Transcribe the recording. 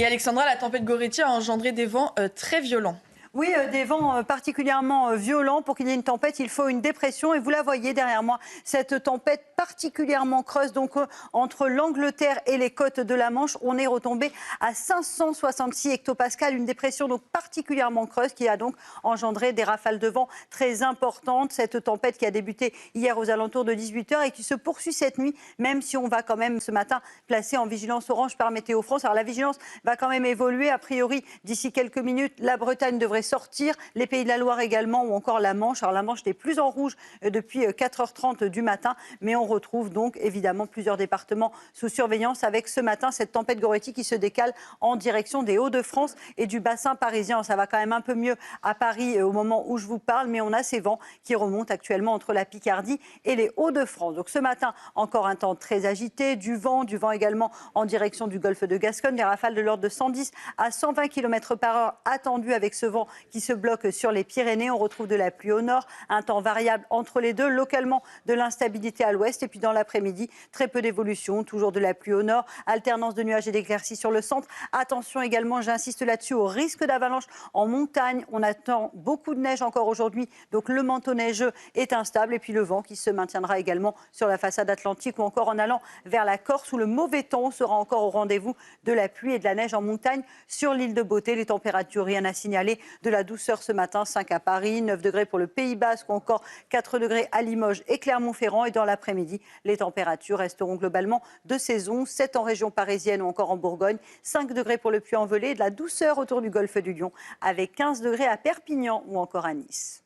Et Alexandra, la tempête Goretti a engendré des vents très violents. Oui, des vents particulièrement violents. Pour qu'il y ait une tempête, il faut une dépression. Et vous la voyez derrière moi, cette tempête particulièrement creuse. Donc, entre l'Angleterre et les côtes de la Manche, on est retombé à 566 hectopascales. Une dépression donc particulièrement creuse qui a donc engendré des rafales de vent très importantes. Cette tempête qui a débuté hier aux alentours de 18 h et qui se poursuit cette nuit, même si on va quand même ce matin placer en vigilance orange par Météo France. Alors, la vigilance va quand même évoluer. A priori, d'ici quelques minutes, la Bretagne devrait sortir, les Pays de la Loire également ou encore la Manche. Alors la Manche n'est plus en rouge depuis 4h30 du matin, mais on retrouve donc évidemment plusieurs départements sous surveillance avec ce matin cette tempête Goretti qui se décale en direction des Hauts-de-France et du bassin parisien. Ça va quand même un peu mieux à Paris au moment où je vous parle, mais on a ces vents qui remontent actuellement entre la Picardie et les Hauts-de-France. Donc ce matin, encore un temps très agité, du vent également en direction du golfe de Gascogne, des rafales de l'ordre de 110 à 120 km/h attendues avec ce vent qui se bloque sur les Pyrénées. On retrouve de la pluie au nord, un temps variable entre les deux, localement de l'instabilité à l'ouest. Et puis dans l'après-midi, très peu d'évolution, toujours de la pluie au nord, alternance de nuages et d'éclaircies sur le centre. Attention également, j'insiste là-dessus, au risque d'avalanche en montagne. On attend beaucoup de neige encore aujourd'hui, donc le manteau neigeux est instable. Et puis le vent qui se maintiendra également sur la façade atlantique ou encore en allant vers la Corse où le mauvais temps sera encore au rendez-vous, de la pluie et de la neige en montagne sur l'île de Beauté. Les températures, rien à signaler, de la douceur ce matin, 5 à Paris, 9 degrés pour le Pays Basque ou encore 4 degrés à Limoges et Clermont-Ferrand. Et dans l'après-midi, les températures resteront globalement de saison, 7 en région parisienne ou encore en Bourgogne, 5 degrés pour le Puy-en-Velay et de la douceur autour du golfe du Lion avec 15 degrés à Perpignan ou encore à Nice.